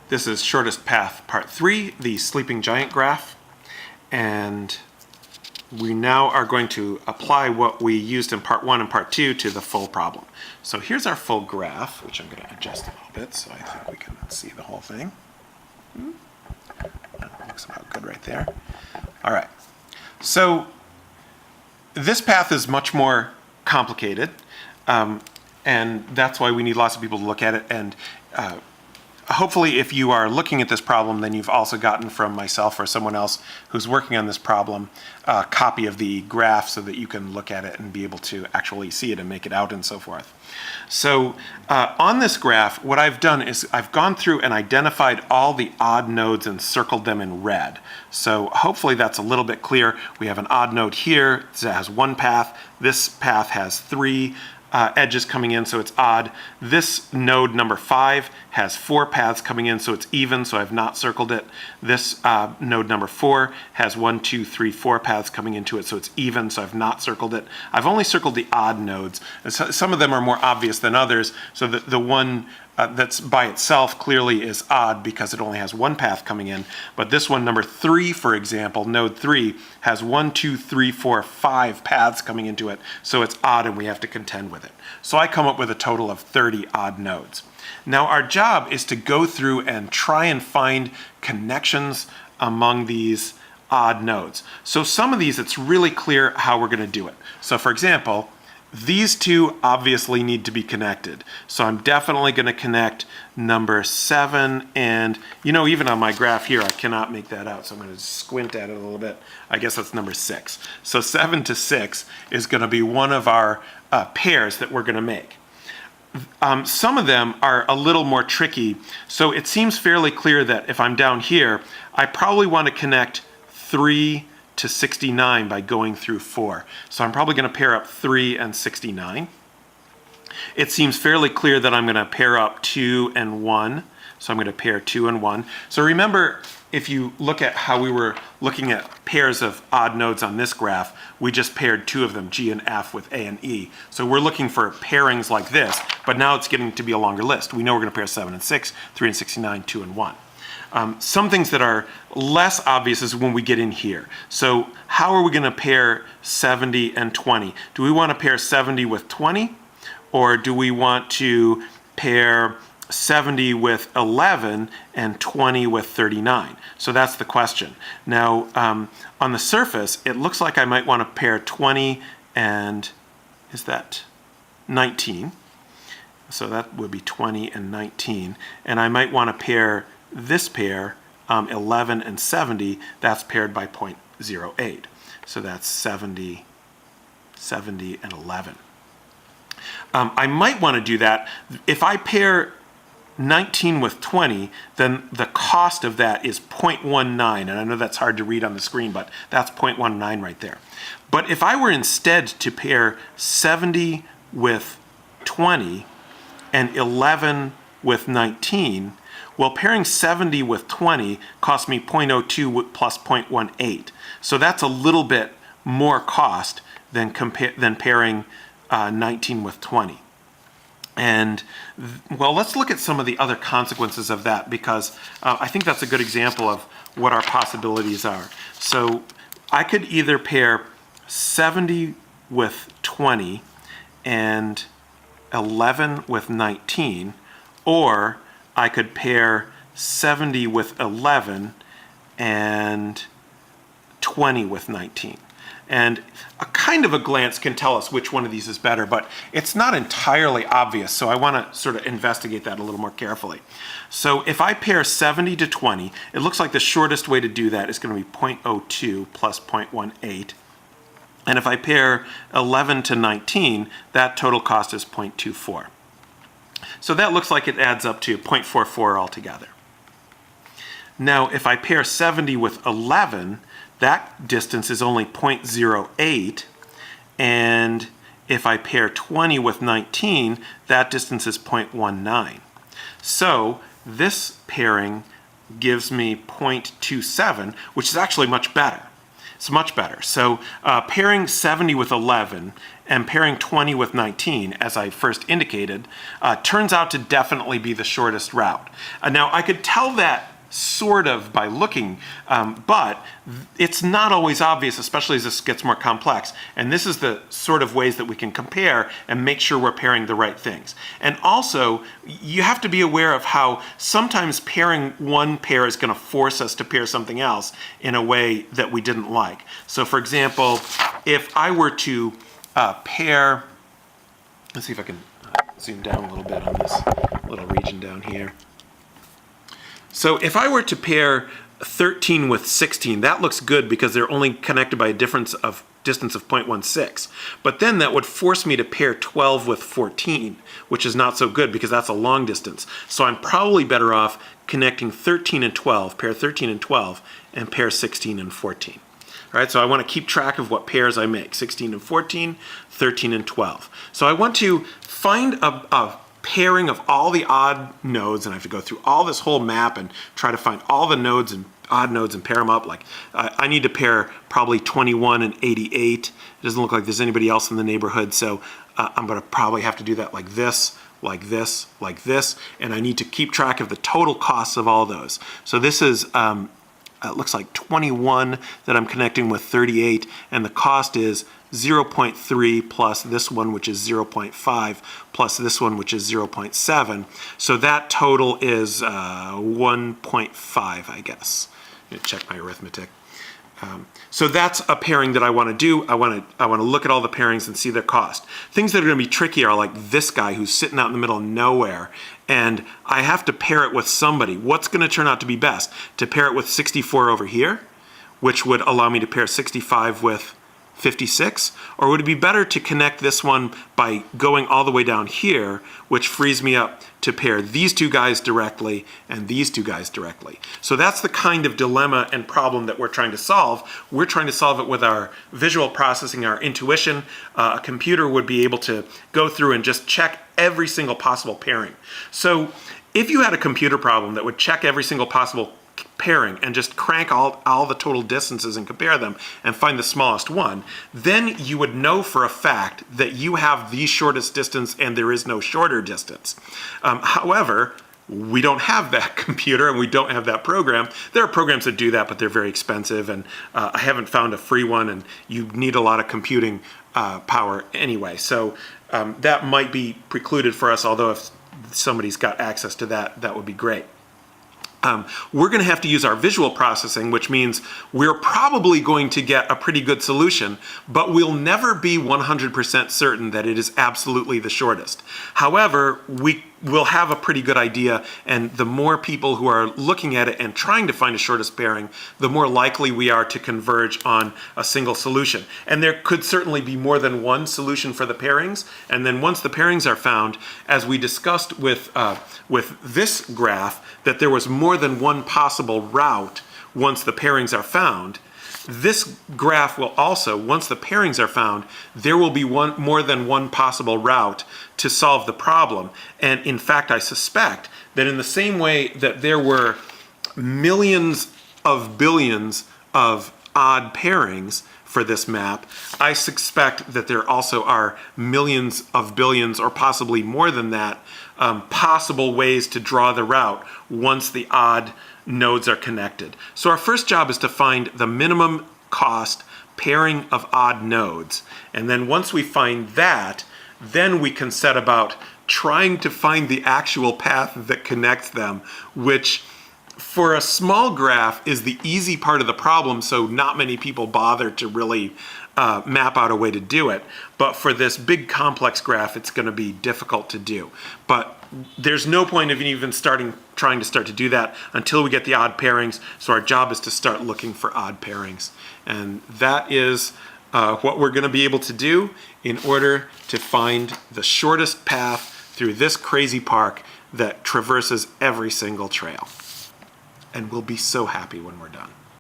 This is shortest path part 3, the sleeping giant graph. And we now are going to apply what we used in part 1 and part 2 to the full problem. So here's our full graph, which I'm going to adjust a little bit so I think we can see the whole thing. That looks about good right there. All right. So this path is much more complicated, and that's why we need lots of people to look at it. And hopefully if you are looking at this problem, then you've also gotten from myself or someone else who's working on this problem a copy of the graph so that you can look at it and be able to actually see it and make it out and so forth. So on this graph, what I've done is I've gone through and identified all the odd nodes and circled them in red. So hopefully that's a little bit clear. We have an odd node here that has one path. This path has 3 edges coming in, so it's odd. This node number 5 has 4 paths coming in, so it's even, so I've not circled it. This node number 4 has 1, 2, 3, 4 paths coming into it, so it's even, so I've not circled it. I've only circled the odd nodes. Some of them are more obvious than others, so the one that's by itself clearly is odd because it only has 1 path coming in. But this one, number 3, for example, node 3, has 1, 2, 3, 4, 5 paths coming into it. So it's odd and we have to contend with it. So I come up with a total of 30 odd nodes. Now our job is to go through and try and find connections among these odd nodes. So some of these, it's really clear how we're going to do it. So for example, these two obviously need to be connected. So I'm definitely going to connect number 7 and, you know, even on my graph here, I cannot make that out. So I'm going to squint at it a little bit. I guess that's number 6. So 7 to 6 is going to be one of our pairs that we're going to make. Some of them are a little more tricky. So it seems fairly clear that if I'm down here, I probably want to connect 3 to 69 by going through 4. So I'm probably going to pair up 3 and 69. It seems fairly clear that I'm going to pair up 2 and 1. So I'm going to pair 2 and 1. So remember, if you look at how we were looking at pairs of odd nodes on this graph, we just paired 2 of them, G and F with A and E. So we're looking for pairings like this, but now it's getting to be a longer list. We know we're going to pair 7 and 6, 3 and 69, 2 and 1. Some things that are less obvious is when we get in here. So how are we going to pair 70 and 20? Do we want to pair 70 with 20? Or do we want to pair 70 with 11 and 20 with 39? So that's the question. Now, on the surface, it looks like I might want to pair 20 and, is that 19? So that would be 20 and 19. And I might want to pair this pair, 11 and 70, that's paired by 0.08. So that's 70, 70, and 11. I might want to do that. If I pair 19 with 20, then the cost of that is 0.19. And I know that's hard to read on the screen, but that's 0.19 right there. But if I were instead to pair 70 with 20 and 11 with 19, well, pairing 70 with 20 cost me 0.02 plus 0.18. So that's a little bit more cost than pairing 19 with 20. And, well, let's look at some of the other consequences of that because I think that's a good example of what our possibilities are. So I could either pair 70 with 20 and 11 with 19, or I could pair 70 with 11 and 20 with 19. And a kind of a glance can tell us which one of these is better, but it's not entirely obvious, so I want to sort of investigate that a little more carefully. So if I pair 70 to 20, it looks like the shortest way to do that is going to be 0.02 plus 0.18. And if I pair 11 to 19, that total cost is 0.24. So that looks like it adds up to 0.44 altogether. Now, if I pair 70 with 11, that distance is only 0.08. And if I pair 20 with 19, that distance is 0.19. So this pairing gives me 0.27, which is actually much better. It's much better. So pairing 70 with 11 and pairing 20 with 19, as I first indicated, turns out to definitely be the shortest route. Now, I could tell that sort of by looking, but it's not always obvious, especially as this gets more complex. And this is the sort of ways that we can compare and make sure we're pairing the right things. And also, you have to be aware of how sometimes pairing one pair is going to force us to pair something else in a way that we didn't like. So for example, if I were to pair, let's see if I can zoom down a little bit on this little region down here. So if I were to pair 13 with 16, that looks good because they're only connected by a distance of 0.16. But then that would force me to pair 12 with 14, which is not so good because that's a long distance. So I'm probably better off connecting 13 and 12, pair 13 and 12, and pair 16 and 14. All right, so I want to keep track of what pairs I make, 16 and 14, 13 and 12. So I want to find a pairing of all the odd nodes, and I have to go through all this whole map and try to find all the nodes and odd nodes and pair them up. Like I need to pair probably 21 and 88. It doesn't look like there's anybody else in the neighborhood, so I'm going to probably have to do that like this, like this, like this, and I need to keep track of the total costs of all those. So this is it looks like 21 that I'm connecting with 38, and the cost is 0.3 plus this one, which is 0.5, plus this one, which is 0.7. So that total is 1.5, I guess. I'm gonna check my arithmetic. So that's a pairing that I want to do. I want to look at all the pairings and see their cost. Things that are going to be tricky are like this guy who's sitting out in the middle of nowhere, and I have to pair it with somebody. What's going to turn out to be best? To pair it with 64 over here, which would allow me to pair 65 with 56? Or would it be better to connect this one by going all the way down here, which frees me up to pair these two guys directly and these two guys directly? So that's the kind of dilemma and problem that we're trying to solve. We're trying to solve it with our visual processing, our intuition. A computer would be able to go through and just check every single possible pairing. So if you had a computer problem that would check every single possible pairing and just crank all the total distances and compare them and find the smallest one, then you would know for a fact that you have the shortest distance and there is no shorter distance. However, we don't have that computer and we don't have that program. There are programs that do that, but they're very expensive, and I haven't found a free one, and you need a lot of computing power anyway. So that might be precluded for us, although if somebody's got access to that, that would be great. We're going to have to use our visual processing, which means we're probably going to get a pretty good solution, but we'll never be 100% certain that it is absolutely the shortest. However, we will have a pretty good idea, and the more people who are looking at it and trying to find a shortest pairing, the more likely we are to converge on a single solution. And there could certainly be more than one solution for the pairings, and then once the pairings are found, as we discussed with this graph, that there was more than one possible route once the pairings are found. This graph will also, once the pairings are found, there will be more than one possible route to solve the problem. And in fact, I suspect that in the same way that there were millions of billions of odd pairings for this map, I suspect that there also are millions of billions, or possibly more than that, possible ways to draw the route once the odd nodes are connected. So our first job is to find the minimum cost pairing of odd nodes. And then once we find that, then we can set about trying to find the actual path that connects them, which for a small graph is the easy part of the problem, so not many people bother to really map out a way to do it. But for this big complex graph, it's going to be difficult to do. But there's no point of even trying to do that until we get the odd pairings. So our job is to start looking for odd pairings. And that is what we're going to be able to do in order to find the shortest path through this crazy park that traverses every single trail. And we'll be so happy when we're done.